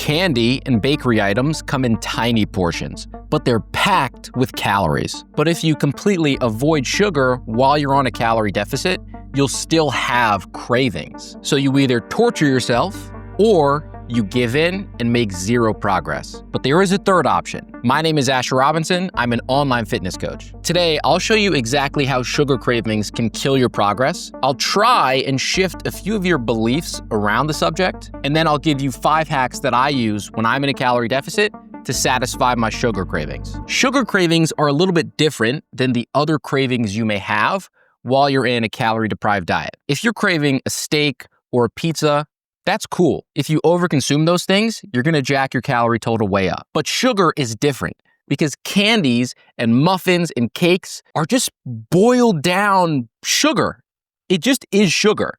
Candy and bakery items come in tiny portions, but they're packed with calories. But if you completely avoid sugar while you're on a calorie deficit, you'll still have cravings. So you either torture yourself or you give in and make zero progress. But there is a third option. My name is Asher Robinson. I'm an online fitness coach. Today, I'll show you exactly how sugar cravings can kill your progress. I'll try and shift a few of your beliefs around the subject, and then I'll give you 5 hacks that I use when I'm in a calorie deficit to satisfy my sugar cravings. Sugar cravings are a little bit different than the other cravings you may have while you're in a calorie-deprived diet. If you're craving a steak or a pizza, that's cool. If you overconsume those things, you're gonna jack your calorie total way up. But sugar is different because candies and muffins and cakes are just boiled down sugar. It just is sugar.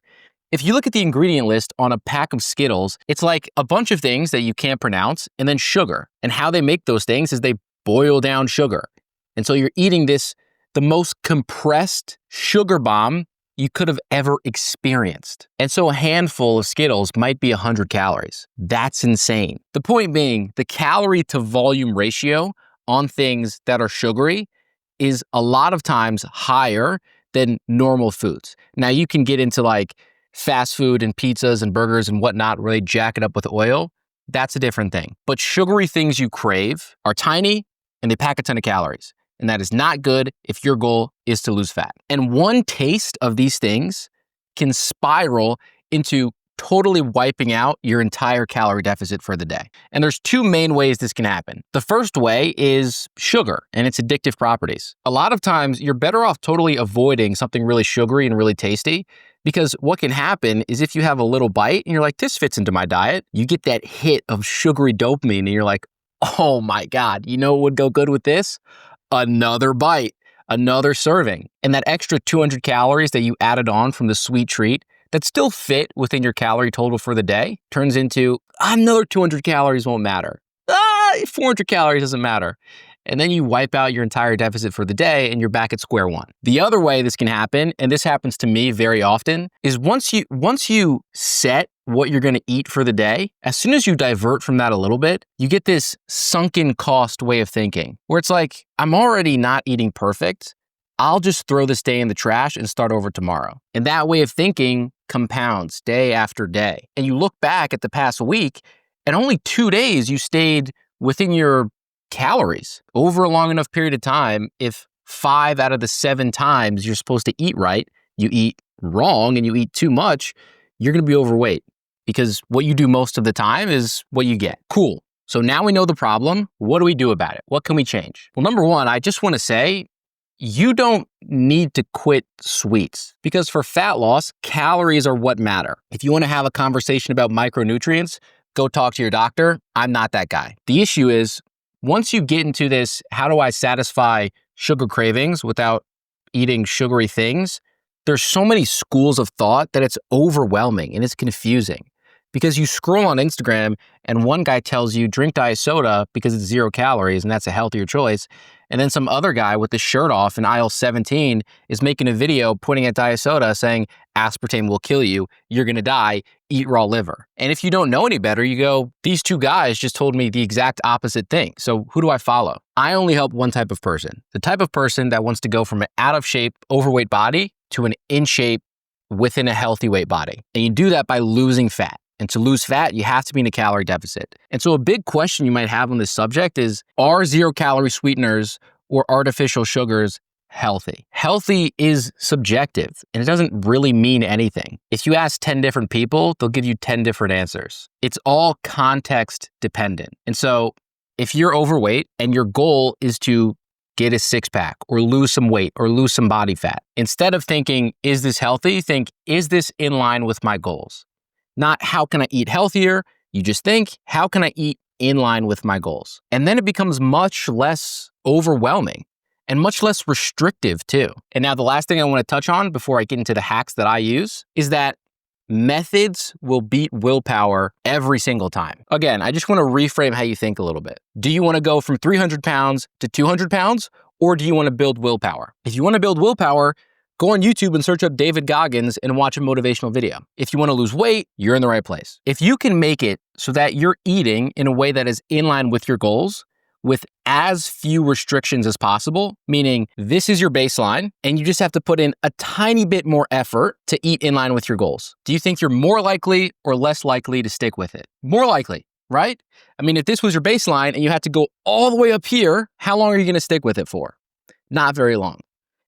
If you look at the ingredient list on a pack of Skittles, it's like a bunch of things that you can't pronounce and then sugar. And how they make those things is they boil down sugar. And so you're eating the most compressed sugar bomb you could have ever experienced. And so a handful of Skittles might be 100 calories. That's insane. The point being, the calorie to volume ratio on things that are sugary is a lot of times higher than normal foods. Now you can get into like fast food and pizzas and burgers and whatnot, where they jack it up with oil. That's a different thing. But sugary things you crave are tiny and they pack a ton of calories. And that is not good if your goal is to lose fat. And one taste of these things can spiral into totally wiping out your entire calorie deficit for the day. And there's 2 main ways this can happen. The first way is sugar and its addictive properties. A lot of times you're better off totally avoiding something really sugary and really tasty, because what can happen is if you have a little bite and you're like, this fits into my diet, you get that hit of sugary dopamine and you're like, oh my God, you know what would go good with this? Another bite, another serving. And that extra 200 calories that you added on from the sweet treat that still fit within your calorie total for the day turns into another 200 calories won't matter. 400 calories doesn't matter. And then you wipe out your entire deficit for the day and you're back at square one. The other way this can happen, and this happens to me very often, is once you set what you're gonna eat for the day, as soon as you divert from that a little bit, you get this sunken cost way of thinking, where it's like, I'm already not eating perfect. I'll just throw this day in the trash and start over tomorrow. And that way of thinking compounds day after day. And you look back at the past week, and only 2 days you stayed within your calories. Over a long enough period of time, if 5 out of the 7 times you're supposed to eat right, you eat wrong and you eat too much, you're gonna be overweight, because what you do most of the time is what you get. Cool. So now we know the problem. What do we do about it? What can we change? Well, number one, I just wanna say, you don't need to quit sweets, because for fat loss, calories are what matter. If you wanna have a conversation about micronutrients, go talk to your doctor. I'm not that guy. The issue is, once you get into this, how do I satisfy sugar cravings without eating sugary things? There's so many schools of thought that it's overwhelming and it's confusing, because you scroll on Instagram and one guy tells you drink diet soda because it's 0 calories and that's a healthier choice. And then some other guy with his shirt off in aisle 17 is making a video pointing at diet soda saying aspartame will kill you, you're gonna die, eat raw liver. And if you don't know any better, you go, these 2 guys just told me the exact opposite thing. So who do I follow? I only help one type of person, the type of person that wants to go from an out of shape, overweight body to an in shape within a healthy weight body. And you do that by losing fat. And to lose fat, you have to be in a calorie deficit. And so a big question you might have on this subject is, are 0 calorie sweeteners or artificial sugars healthy? Healthy is subjective and it doesn't really mean anything. If you ask 10 different people, they'll give you 10 different answers. It's all context dependent. And so if you're overweight and your goal is to get a 6-pack or lose some weight or lose some body fat, instead of thinking, is this healthy? Think, is this in line with my goals? Not how can I eat healthier? You just think, how can I eat in line with my goals? And then it becomes much less overwhelming and much less restrictive too. And now the last thing I want to touch on before I get into the hacks that I use is that methods will beat willpower every single time. Again, I just want to reframe how you think a little bit. Do you want to go from 300 pounds to 200 pounds, or do you want to build willpower? If you want to build willpower, Go on YouTube and search up David Goggins and watch a motivational video. If you want to lose weight, you're in the right place. If you can make it so that you're eating in a way that is in line with your goals, with as few restrictions as possible, meaning this is your baseline and you just have to put in a tiny bit more effort to eat in line with your goals. Do you think you're more likely or less likely to stick with it? More likely, right? I mean, if this was your baseline and you had to go all the way up here, how long are you going to stick with it for? Not very long.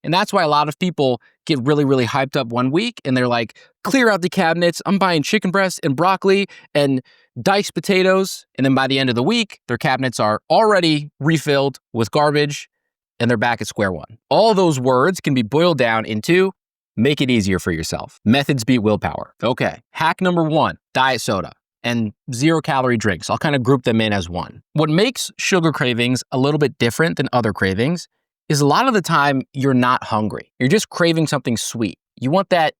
And that's why a lot of people get really, really hyped up one week and they're like, clear out the cabinets. I'm buying chicken breast and broccoli and diced potatoes. And then by the end of the week, their cabinets are already refilled with garbage and they're back at square one. All those words can be boiled down into make it easier for yourself. Methods beat willpower. Okay. Hack number 1, diet soda and 0-calorie drinks. I'll kind of group them in as one. What makes sugar cravings a little bit different than other cravings is a lot of the time you're not hungry. You're just craving something sweet. You want that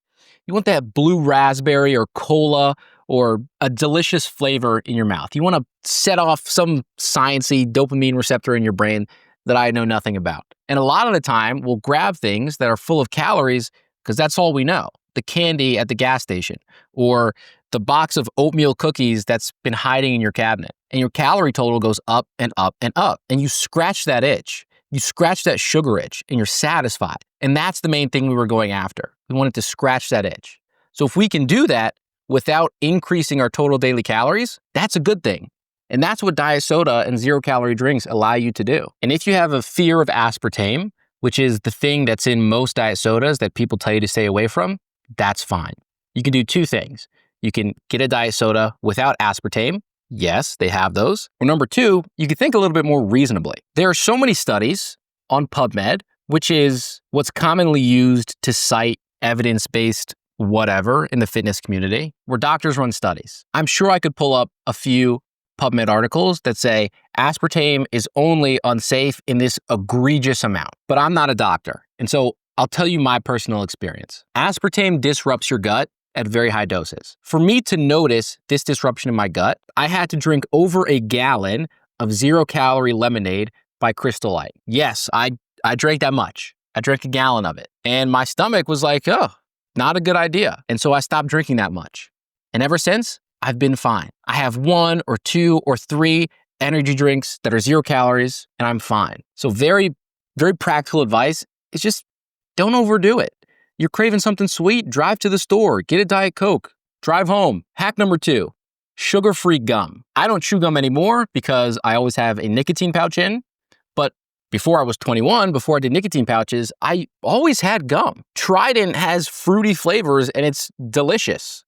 blue raspberry or cola or a delicious flavor in your mouth. You want to set off some sciencey dopamine receptor in your brain that I know nothing about. And a lot of the time we'll grab things that are full of calories because that's all we know. The candy at the gas station or the box of oatmeal cookies that's been hiding in your cabinet. And your calorie total goes up and up and up. And you scratch that itch. You scratch that sugar itch and you're satisfied. And that's the main thing we were going after. We wanted to scratch that itch. So if we can do that without increasing our total daily calories, that's a good thing. And that's what diet soda and 0-calorie drinks allow you to do. And if you have a fear of aspartame, which is the thing that's in most diet sodas that people tell you to stay away from, that's fine. You can do 2 things. You can get a diet soda without aspartame. Yes, they have those. Or number 2, you can think a little bit more reasonably. There are so many studies on PubMed, which is what's commonly used to cite evidence-based whatever in the fitness community, where doctors run studies. I'm sure I could pull up a few PubMed articles that say aspartame is only unsafe in this egregious amount, but I'm not a doctor. And so I'll tell you my personal experience. Aspartame disrupts your gut at very high doses. For me to notice this disruption in my gut, I had to drink over a gallon of 0-calorie lemonade by Crystal Light. Yes, I drank that much. I drank a gallon of it. And my stomach was like, oh, not a good idea. And so I stopped drinking that much. And ever since, I've been fine. I have 1 or 2 or 3 energy drinks that are 0 calories and I'm fine. So very, very practical advice is just don't overdo it. You're craving something sweet, drive to the store, get a Diet Coke, drive home. Hack number 2, sugar-free gum. I don't chew gum anymore because I always have a nicotine pouch in, but before I was 21, before I did nicotine pouches, I always had gum. Trident has fruity flavors and it's delicious.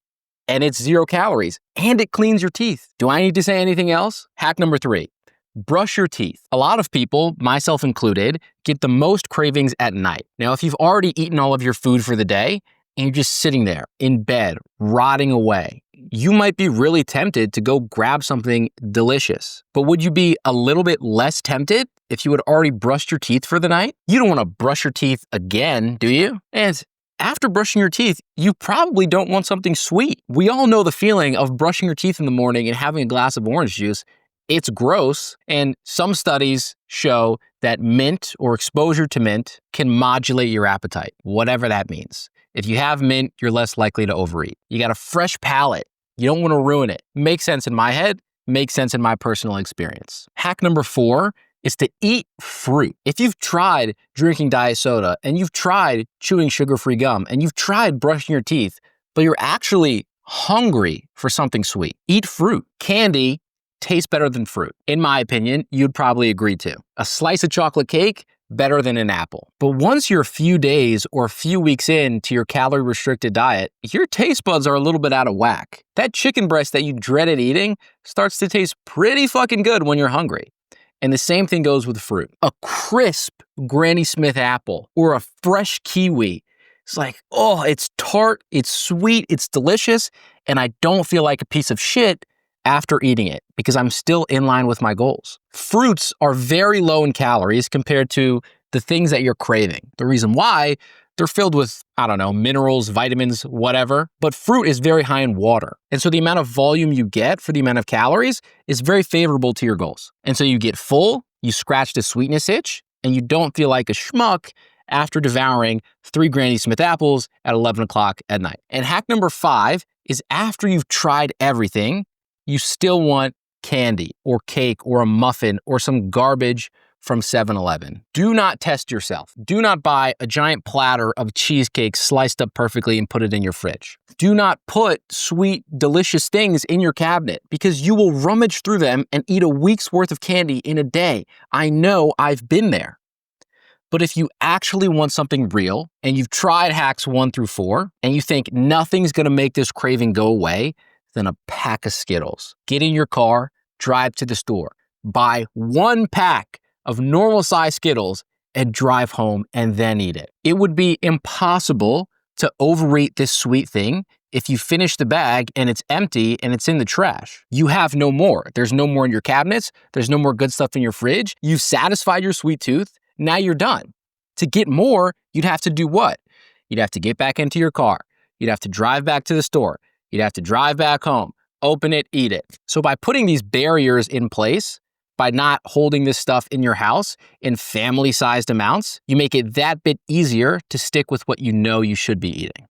And it's 0 calories and it cleans your teeth. Do I need to say anything else? Hack number 3, brush your teeth. A lot of people, myself included, get the most cravings at night. Now, if you've already eaten all of your food for the day and you're just sitting there in bed, rotting away, you might be really tempted to go grab something delicious. But would you be a little bit less tempted if you had already brushed your teeth for the night? You don't want to brush your teeth again, do you? And after brushing your teeth, you probably don't want something sweet. We all know the feeling of brushing your teeth in the morning and having a glass of orange juice. It's gross, and some studies show that mint or exposure to mint can modulate your appetite, whatever that means. If you have mint, you're less likely to overeat. You got a fresh palate. You don't want to ruin it. Makes sense in my head, makes sense in my personal experience. Hack number 4 is to eat fruit. If you've tried drinking diet soda and you've tried chewing sugar-free gum and you've tried brushing your teeth, but you're actually hungry for something sweet, eat fruit. Candy tastes better than fruit. In my opinion, you'd probably agree to. A slice of chocolate cake, better than an apple. But once you're a few days or a few weeks into your calorie-restricted diet, your taste buds are a little bit out of whack. That chicken breast that you dreaded eating starts to taste pretty fucking good when you're hungry. And the same thing goes with fruit. A crisp Granny Smith apple or a fresh kiwi. It's like, oh, it's tart, it's sweet, it's delicious, and I don't feel like a piece of shit after eating it because I'm still in line with my goals. Fruits are very low in calories compared to the things that you're craving. The reason why, they're filled with, I don't know, minerals, vitamins, whatever, but fruit is very high in water. And so the amount of volume you get for the amount of calories is very favorable to your goals. And so you get full, you scratch the sweetness itch, and you don't feel like a schmuck after devouring 3 Granny Smith apples at 11 o'clock at night. And hack number 5 is after you've tried everything, you still want candy or cake or a muffin or some garbage from 7-Eleven. Do not test yourself. Do not buy a giant platter of cheesecake sliced up perfectly and put it in your fridge. Do not put sweet, delicious things in your cabinet because you will rummage through them and eat a week's worth of candy in a day. I know, I've been there. But if you actually want something real and you've tried hacks 1 through 4 and you think nothing's gonna make this craving go away, then a pack of Skittles. Get in your car, drive to the store, buy 1 pack of normal size Skittles and drive home and then eat it. It would be impossible to overeat this sweet thing if you finish the bag and it's empty and it's in the trash. You have no more. There's no more in your cabinets. There's no more good stuff in your fridge. You've satisfied your sweet tooth. Now you're done. To get more, you'd have to do what? You'd have to get back into your car. You'd have to drive back to the store. You'd have to drive back home, open it, eat it. So by putting these barriers in place, by not holding this stuff in your house in family-sized amounts, you make it that bit easier to stick with what you know you should be eating.